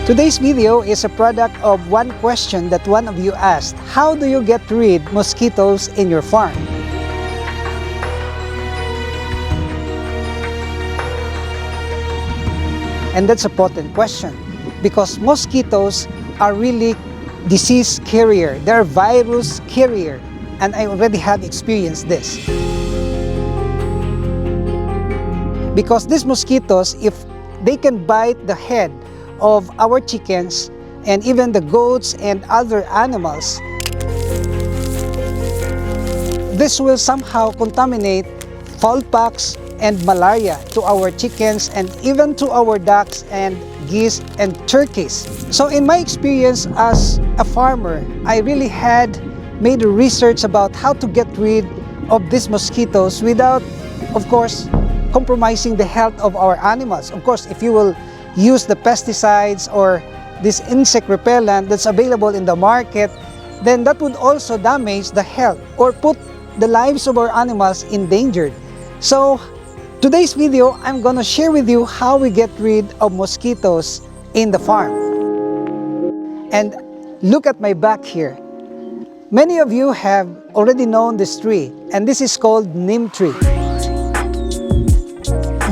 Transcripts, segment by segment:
Today's video is a product of one question that one of you asked. How do you get rid of mosquitoes in your farm? And that's a potent question because mosquitoes are really disease carrier. They're virus carrier, and I already have experienced this. Because these mosquitoes, if they can bite the head of our chickens and even the goats and other animals, this will somehow contaminate foulpox and malaria to our chickens and even to our ducks and geese and turkeys. So in my experience as a farmer, I really had made a research about how to get rid of these mosquitoes without, of course, compromising the health of our animals. Of course, if you will use the pesticides or this insect repellent that's available in the market, then that would also damage the health or put the lives of our animals in danger. So today's video, I'm gonna share with you how we get rid of mosquitoes in the farm. And look at my back here. Many of you have already known this tree, and this is called Nim Tree.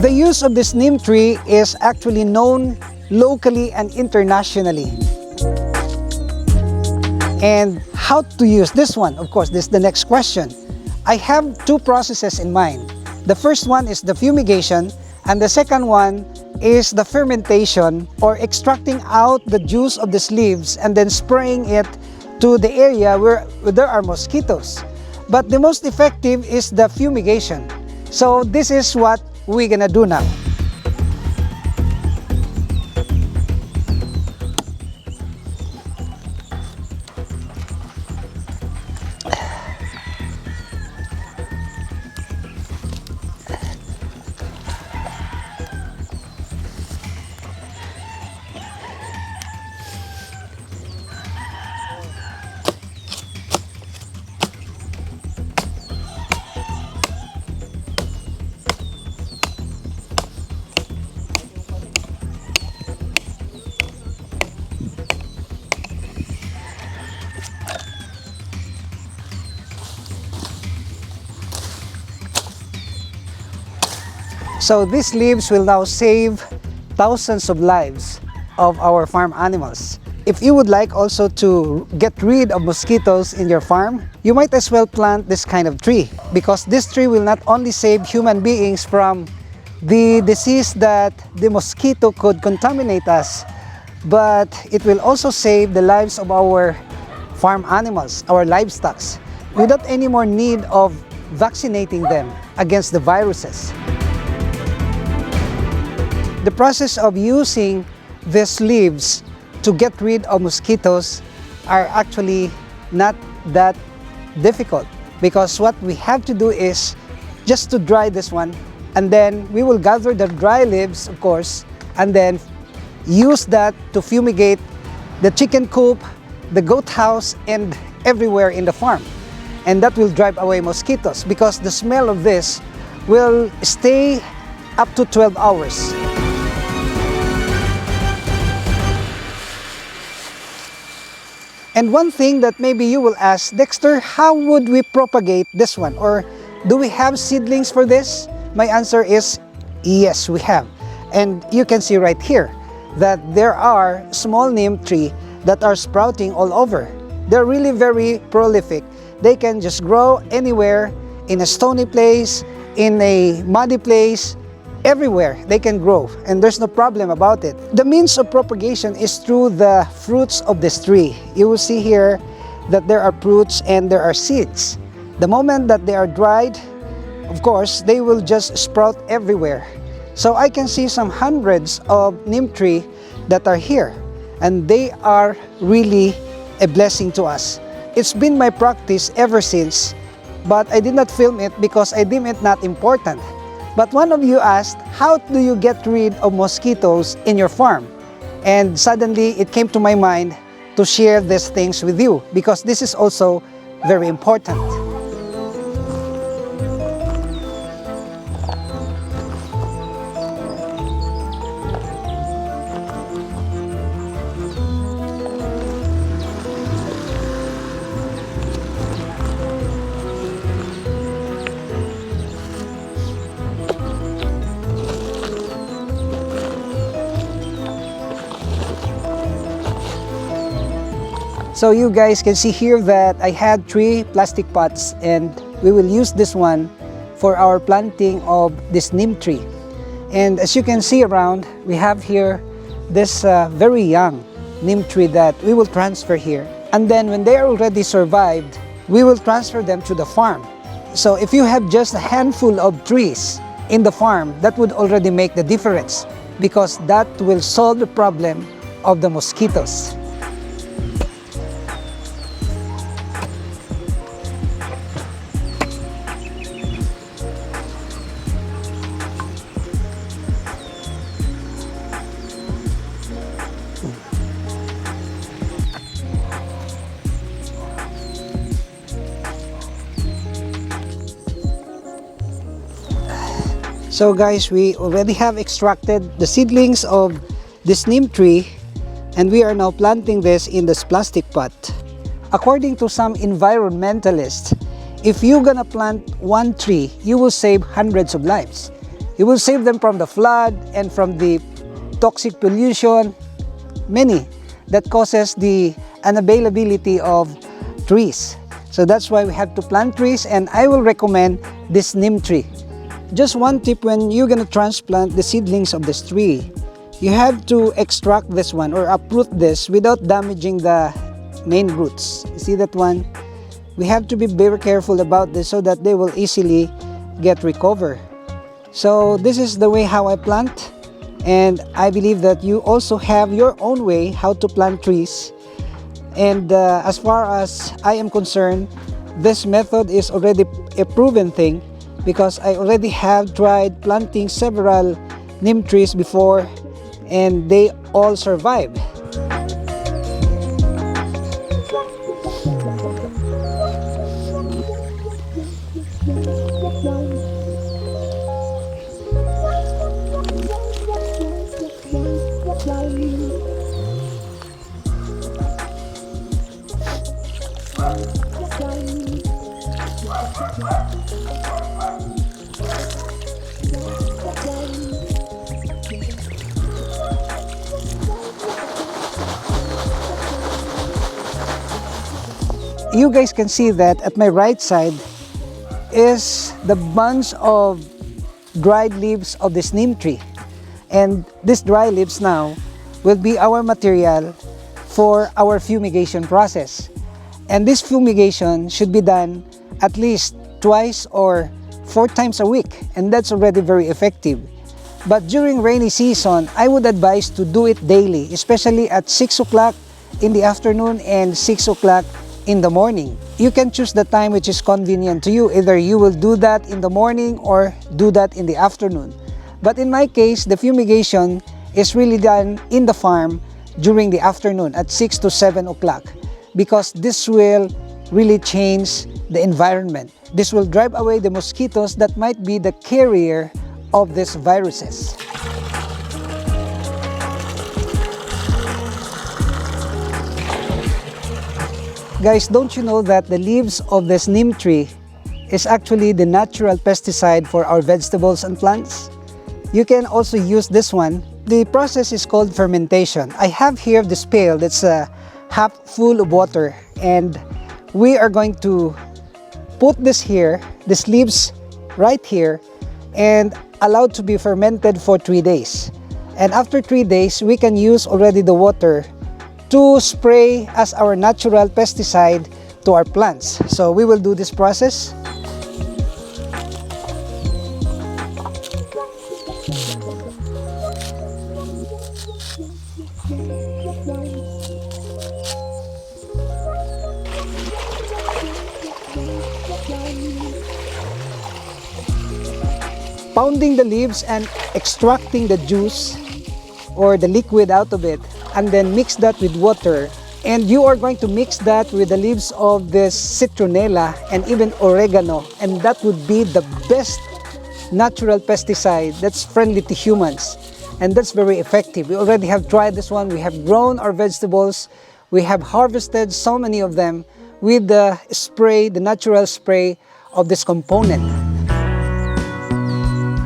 The use of this Nim Tree is actually known locally and internationally. And how to use this one? Of course, this is the next question. I have two processes in mind. The first one is the fumigation, and the second one is the fermentation, or extracting out the juice of these leaves and then spraying it to the area where there are mosquitoes. But the most effective is the fumigation. So this is what we're gonna do now. So these leaves will now save thousands of lives of our farm animals. If you would like also to get rid of mosquitoes in your farm, you might as well plant this kind of tree, because this tree will not only save human beings from the disease that the mosquito could contaminate us, but it will also save the lives of our farm animals, our livestock, without any more need of vaccinating them against the viruses. The process of using these leaves to get rid of mosquitoes are actually not that difficult, because what we have to do is just to dry this one, and then we will gather the dry leaves, of course, and then use that to fumigate the chicken coop, the goat house, and everywhere in the farm. And that will drive away mosquitoes, because the smell of this will stay up to 12 hours. And one thing that maybe you will ask, Dexter, how would we propagate this one? Or do we have seedlings for this? My answer is yes, we have. And you can see right here that there are small neem tree that are sprouting all over. They're really very prolific. They can just grow anywhere, in a stony place, in a muddy place, everywhere they can grow, and there's no problem about it. The means of propagation is through the fruits of this tree. You will see here that there are fruits and there are seeds. The moment that they are dried, of course, they will just sprout everywhere. So I can see some hundreds of neem tree that are here, and they are really a blessing to us. It's been my practice ever since, but I did not film it because I deem it not important. But one of you asked, how do you get rid of mosquitoes in your farm? And suddenly it came to my mind to share these things with you, because this is also very important. So you guys can see here that I had 3 plastic pots, and we will use this one for our planting of this neem tree. And as you can see around, we have here this very young neem tree that we will transfer here. And then when they are already survived, we will transfer them to the farm. So if you have just a handful of trees in the farm, that would already make the difference, because that will solve the problem of the mosquitoes. So guys, we already have extracted the seedlings of this neem tree, and we are now planting this in this plastic pot. According to some environmentalists, if you're gonna plant one tree, you will save hundreds of lives. You will save them from the flood and from the toxic pollution, many that causes the unavailability of trees. So that's why we have to plant trees, and I will recommend this neem tree. Just one tip: when you're gonna transplant the seedlings of this tree, you have to extract this one or uproot this without damaging the main roots. You see that one? We have to be very careful about this so that they will easily get recovered. So this is the way how I plant, and I believe that you also have your own way how to plant trees. And as far as I am concerned, this method is already a proven thing, because I already have tried planting several neem trees before, and they all survived. You guys can see that at my right side is the bunch of dried leaves of this neem tree. And these dry leaves now will be our material for our fumigation process. And this fumigation should be done at least twice or 4 times a week, and that's already very effective. But during rainy season, I would advise to do it daily, especially at 6 o'clock in the afternoon and 6 o'clock in the morning. You can choose the time which is convenient to you. Either you will do that in the morning or do that in the afternoon. But in my case, the fumigation is really done in the farm during the afternoon at 6 to 7 o'clock, because this will really change the environment. This will drive away the mosquitoes that might be the carrier of these viruses. Guys, don't you know that the leaves of this neem tree is actually the natural pesticide for our vegetables and plants? You can also use this one. The process is called fermentation. I have here this pail that's half full of water, and we are going to put this here, these leaves right here, and allow to be fermented for 3 days. And after 3 days, we can use already the water to spray as our natural pesticide to our plants. So we will do this process. Pounding the leaves and extracting the juice or the liquid out of it, and then mix that with water. And you are going to mix that with the leaves of this citronella and even oregano, and that would be the best natural pesticide that's friendly to humans, and that's very effective. We already have tried this one. We have grown our vegetables. We have harvested so many of them with the spray, the natural spray of this component.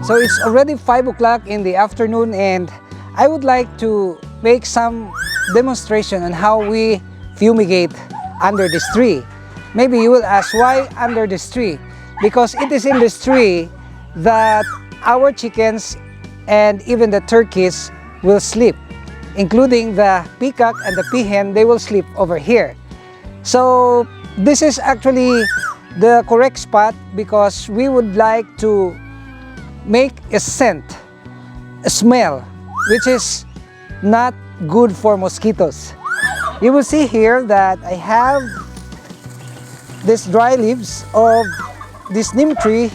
So it's already 5 o'clock in the afternoon, and I would like to make some demonstration on how we fumigate under this tree. Maybe you will ask, why under this tree? Because it is in this tree that our chickens and even the turkeys will sleep, including the peacock and the peahen. They will sleep over here. So this is actually the correct spot, because we would like to make a scent, a smell, which is not good for mosquitoes. You will see here that I have these dry leaves of this neem tree,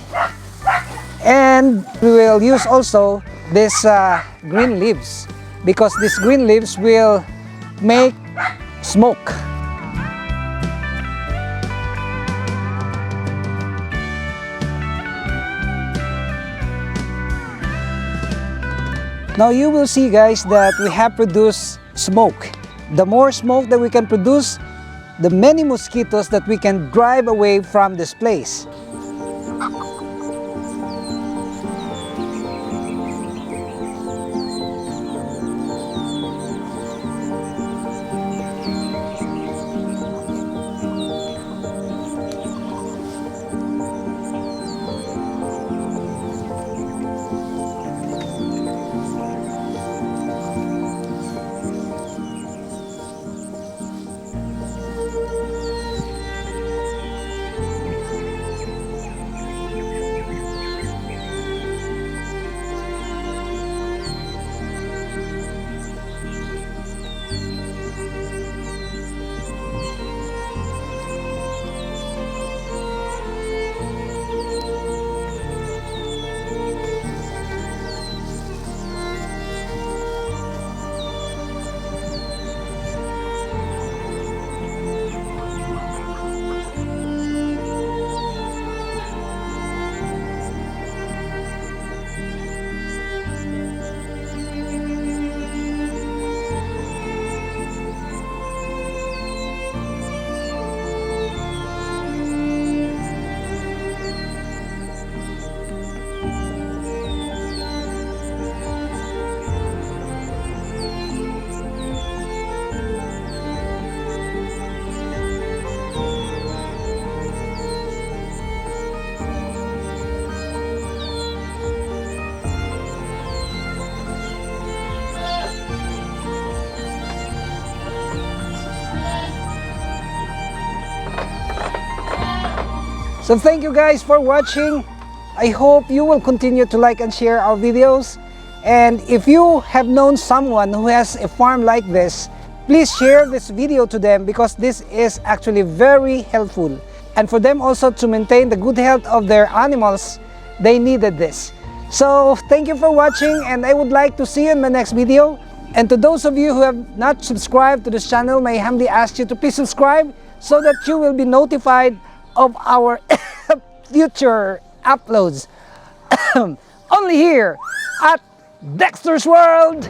and we will use also these green leaves, because these green leaves will make smoke. Now you will see, guys, that we have produced smoke. The more smoke that we can produce, the many mosquitoes that we can drive away from this place. So thank you guys for watching. I hope you will continue to like and share our videos. And if you have known someone who has a farm like this, please share this video to them, because this is actually very helpful. And for them also to maintain the good health of their animals, they needed this. So thank you for watching, and I would like to see you in my next video. And to those of you who have not subscribed to this channel, may I humbly ask you to please subscribe, so that you will be notified of our future uploads only here at Dexter's World.